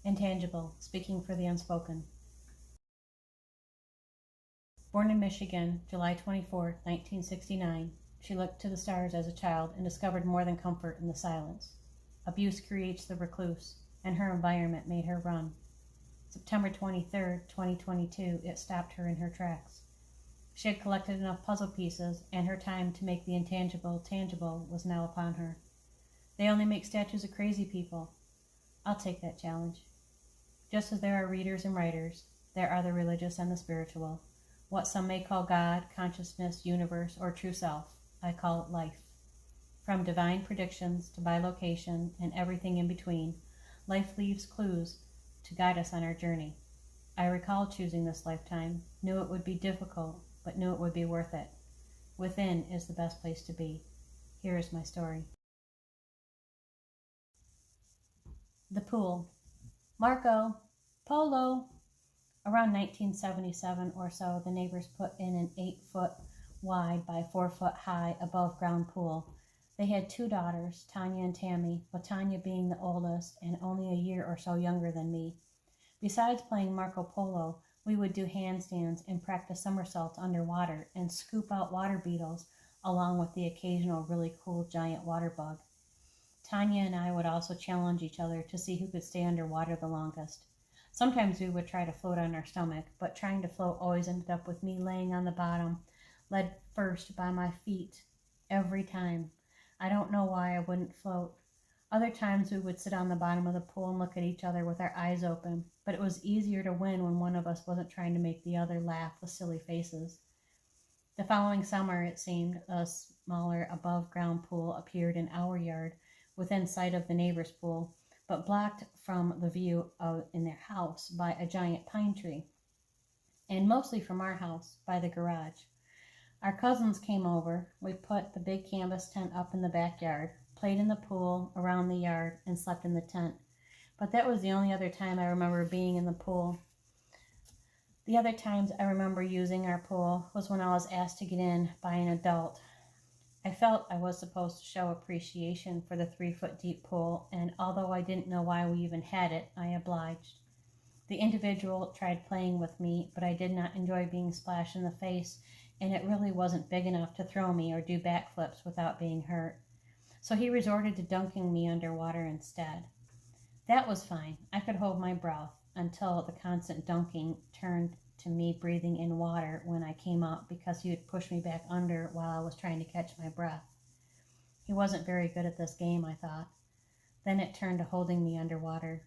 Intangible, speaking for the unspoken. Born in Michigan, July 24, 1969, she looked to the stars as a child and discovered more than comfort in the silence. Abuse creates the recluse, and her environment made her run. September 23, 2022, it stopped her in her tracks. She had collected enough puzzle pieces, and her time to make the intangible tangible was now upon her. They only make statues of crazy people. I'll take that challenge. Just as there are readers and writers, there are the religious and the spiritual. What some may call God, consciousness, universe, or true self, I call it life. From divine predictions to bilocation and everything in between, life leaves clues to guide us on our journey. I recall choosing this lifetime, knew it would be difficult, but knew it would be worth it. Within is the best place to be. Here is my story. The pool. Marco, Polo. Around 1977 or so, the neighbors put in an 8-foot wide by 4-foot high above ground pool. They had 2 daughters, Tanya and Tammy, with Tanya being the oldest and only a year or so younger than me. Besides playing Marco Polo, we would do handstands and practice somersaults underwater and scoop out water beetles, along with the occasional really cool giant water bug. Tanya and I would also challenge each other to see who could stay underwater the longest. Sometimes we would try to float on our stomach, but trying to float always ended up with me laying on the bottom, led first by my feet, every time. I don't know why I wouldn't float. Other times we would sit on the bottom of the pool and look at each other with our eyes open, but it was easier to win when one of us wasn't trying to make the other laugh with silly faces. The following summer, it seemed, a smaller above-ground pool appeared in our yard, within sight of the neighbor's pool, but blocked from the view in their house by a giant pine tree, and mostly from our house by the garage. Our cousins came over. We put the big canvas tent up in the backyard, played in the pool around the yard, and slept in the tent. But that was the only other time I remember being in the pool. The other times I remember using our pool was when I was asked to get in by an adult. I felt I was supposed to show appreciation for the 3-foot deep pool, and although I didn't know why we even had it, I obliged. The individual tried playing with me, but I did not enjoy being splashed in the face, and it really wasn't big enough to throw me or do backflips without being hurt. So he resorted to dunking me underwater instead. That was fine. I could hold my breath until the constant dunking turned to me breathing in water when I came up, because he would push me back under while I was trying to catch my breath. He wasn't very good at this game, I thought. Then it turned to holding me underwater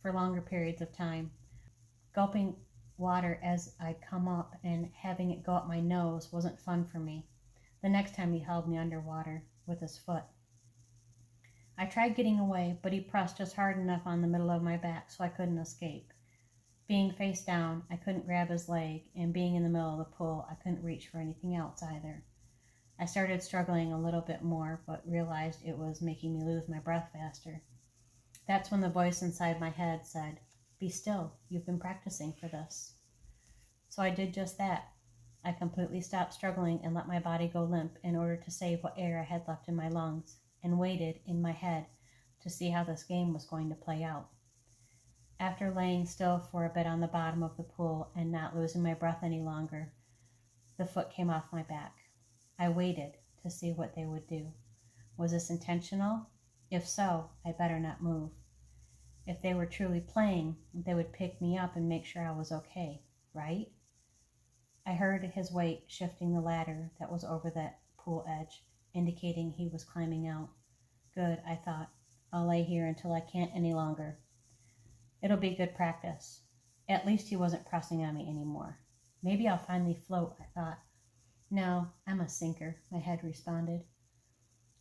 for longer periods of time. Gulping water as I'd come up and having it go up my nose wasn't fun for me. The next time he held me underwater with his foot. I tried getting away, but he pressed just hard enough on the middle of my back so I couldn't escape. Being face down, I couldn't grab his leg, and being in the middle of the pool, I couldn't reach for anything else either. I started struggling a little bit more, but realized it was making me lose my breath faster. That's when the voice inside my head said, "Be still, you've been practicing for this." So I did just that. I completely stopped struggling and let my body go limp in order to save what air I had left in my lungs, and waited in my head to see how this game was going to play out. After laying still for a bit on the bottom of the pool and not losing my breath any longer, the foot came off my back. I waited to see what they would do. Was this intentional? If so, I better not move. If they were truly playing, they would pick me up and make sure I was okay, right? I heard his weight shifting the ladder that was over that pool edge, indicating he was climbing out. Good, I thought. I'll lay here until I can't any longer. It'll be good practice. At least he wasn't pressing on me anymore. Maybe I'll finally float, I thought. No, I'm a sinker, my head responded.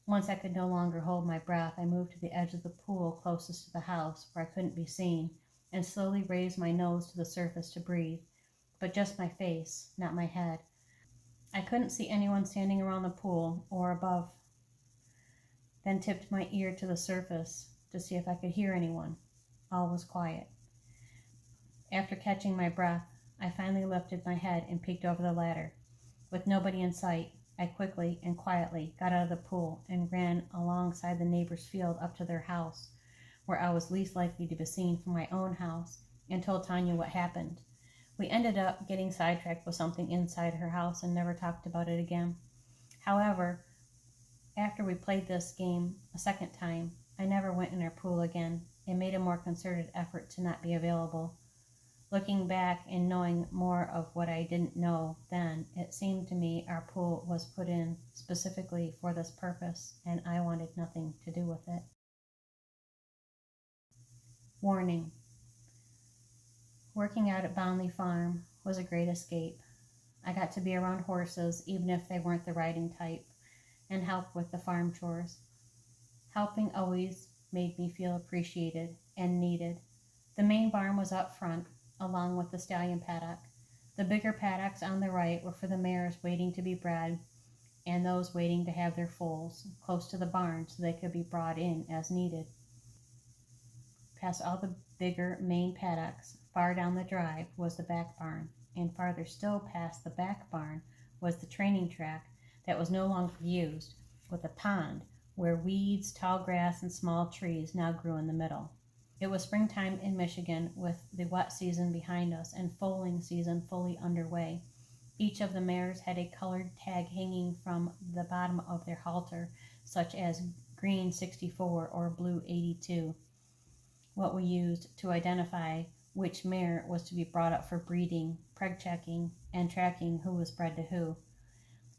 Once I could no longer hold my breath, I moved to the edge of the pool closest to the house where I couldn't be seen, and slowly raised my nose to the surface to breathe, but just my face, not my head. I couldn't see anyone standing around the pool or above. Then tipped my ear to the surface to see if I could hear anyone. All was quiet. After catching my breath, I finally lifted my head and peeked over the ladder. With nobody in sight, I quickly and quietly got out of the pool and ran alongside the neighbor's field up to their house, where I was least likely to be seen from my own house, and told Tanya what happened. We ended up getting sidetracked with something inside her house and never talked about it again. However, after we played this game a second time, I never went in our pool again and made a more concerted effort to not be available. Looking back and knowing more of what I didn't know then, it seemed to me our pool was put in specifically for this purpose, and I wanted nothing to do with it. Warning. Working out at Boundley Farm was a great escape. I got to be around horses, even if they weren't the riding type, and help with the farm chores. Helping always made me feel appreciated and needed. The main barn was up front, along with the stallion paddock. The bigger paddocks on the right were for the mares waiting to be bred and those waiting to have their foals close to the barn so they could be brought in as needed. Past all the bigger main paddocks, far down the drive was the back barn, and farther still past the back barn was the training track that was no longer used, with a pond where weeds, tall grass, and small trees now grew in the middle. It was springtime in Michigan, with the wet season behind us and foaling season fully underway. Each of the mares had a colored tag hanging from the bottom of their halter, such as green 64 or blue 82, what we used to identify which mare was to be brought up for breeding, preg checking, and tracking who was bred to who.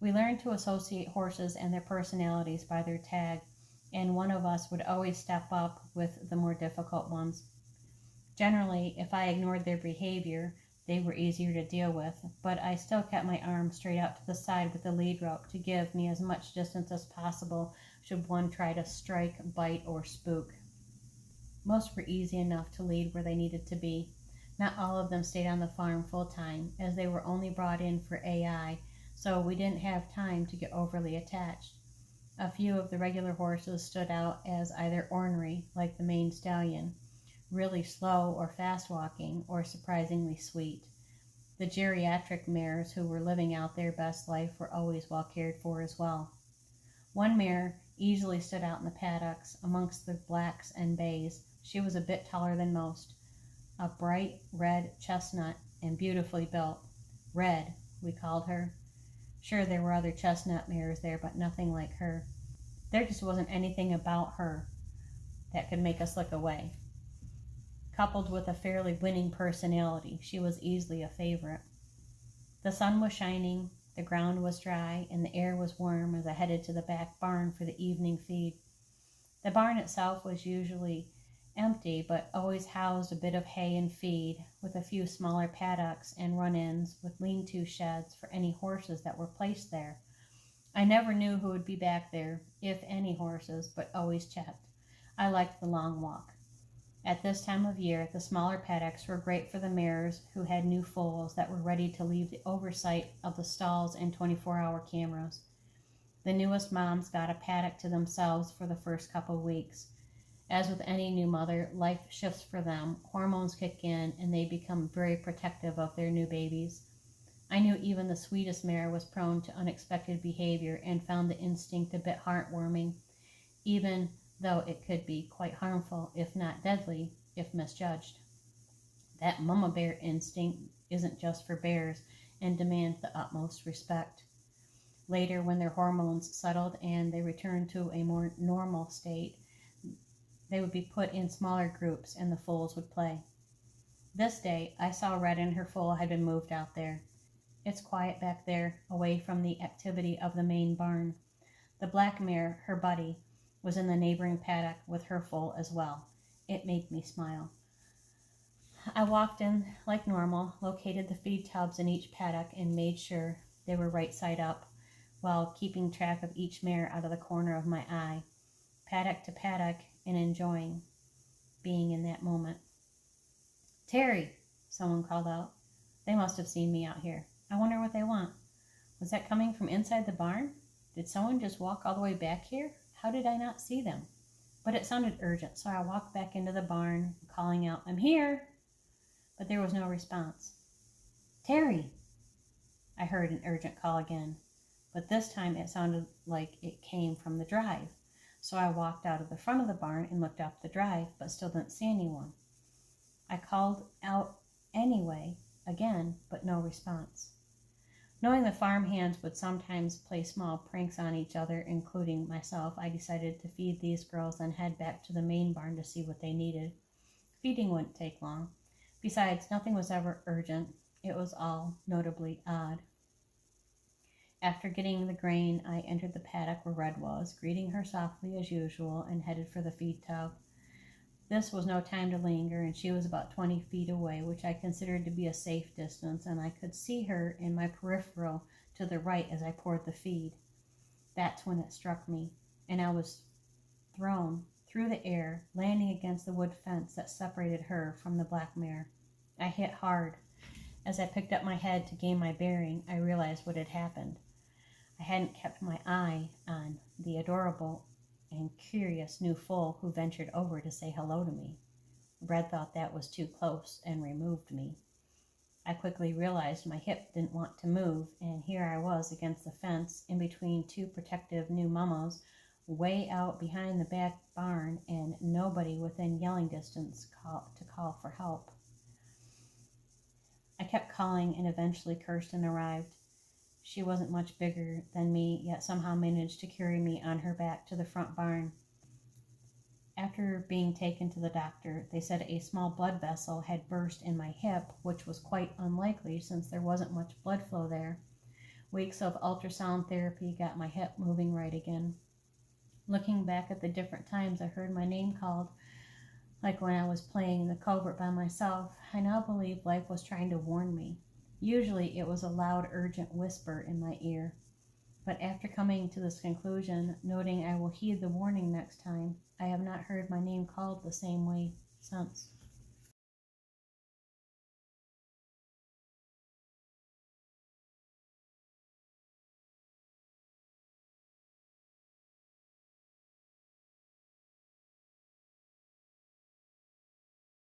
We learned to associate horses and their personalities by their tag, and one of us would always step up with the more difficult ones. Generally, if I ignored their behavior, they were easier to deal with, but I still kept my arm straight out to the side with the lead rope to give me as much distance as possible should one try to strike, bite, or spook. Most were easy enough to lead where they needed to be. Not all of them stayed on the farm full time, as they were only brought in for AI, so we didn't have time to get overly attached. A few of the regular horses stood out as either ornery, like the main stallion, really slow or fast walking, or surprisingly sweet. The geriatric mares who were living out their best life were always well cared for as well. One mare easily stood out in the paddocks amongst the blacks and bays. She was a bit taller than most, a bright red chestnut and beautifully built. Red, we called her. Sure, there were other chestnut mares there, but nothing like her. There just wasn't anything about her that could make us look away. Coupled with a fairly winning personality, she was easily a favorite. The sun was shining, the ground was dry, and the air was warm as I headed to the back barn for the evening feed. The barn itself was usually empty, but always housed a bit of hay and feed, with a few smaller paddocks and run-ins with lean-to sheds for any horses that were placed there. I never knew who would be back there, if any horses, but always checked. I liked the long walk. At this time of year, the smaller paddocks were great for the mares who had new foals that were ready to leave the oversight of the stalls and 24-hour cameras. The newest moms got a paddock to themselves for the first couple weeks. As with any new mother, life shifts for them, hormones kick in, and they become very protective of their new babies. I knew even the sweetest mare was prone to unexpected behavior and found the instinct a bit heartwarming, even though it could be quite harmful, if not deadly, if misjudged. That mama bear instinct isn't just for bears and demands the utmost respect. Later, when their hormones settled and they returned to a more normal state, they would be put in smaller groups and the foals would play. This day, I saw Red and her foal had been moved out there. It's quiet back there, away from the activity of the main barn. The black mare, her buddy, was in the neighboring paddock with her foal as well. It made me smile. I walked in like normal, located the feed tubs in each paddock, and made sure they were right side up, while keeping track of each mare out of the corner of my eye, paddock to paddock, and enjoying being in that moment. "Terry," someone called out. They must have seen me out here. I wonder what they want. Was that coming from inside the barn? Did someone just walk all the way back here? How did I not see them? But it sounded urgent, so I walked back into the barn, calling out, "I'm here!" But there was no response. "Terry!" I heard an urgent call again, but this time it sounded like it came from the drive. so I walked out of the front of the barn and looked up the drive, but still didn't see anyone. I called out anyway, again, but no response. Knowing the farm hands would sometimes play small pranks on each other, including myself, I decided to feed these girls and head back to the main barn to see what they needed. Feeding wouldn't take long. Besides, nothing was ever urgent. It was all notably odd. After getting the grain, I entered the paddock where Red was, greeting her softly as usual, and headed for the feed tub. This was no time to linger, and she was about 20 feet away, which I considered to be a safe distance, and I could see her in my peripheral to the right as I poured the feed. That's when it struck me, and I was thrown through the air, landing against the wood fence that separated her from the black mare. I hit hard. As I picked up my head to gain my bearing, I realized what had happened. I hadn't kept my eye on the adorable and curious new foal who ventured over to say hello to me. Red thought that was too close and removed me. I quickly realized my hip didn't want to move, and here I was against the fence in between two protective new mamas, way out behind the back barn, and nobody within yelling distance to call for help. I kept calling, and eventually Kirsten arrived. She wasn't much bigger than me, yet somehow managed to carry me on her back to the front barn. After being taken to the doctor, they said a small blood vessel had burst in my hip, which was quite unlikely since there wasn't much blood flow there. Weeks of ultrasound therapy got my hip moving right again. Looking back at the different times I heard my name called, like when I was playing in the covert by myself, I now believe life was trying to warn me. Usually it was a loud, urgent whisper in my ear. But after coming to this conclusion, noting I will heed the warning next time, I have not heard my name called the same way since.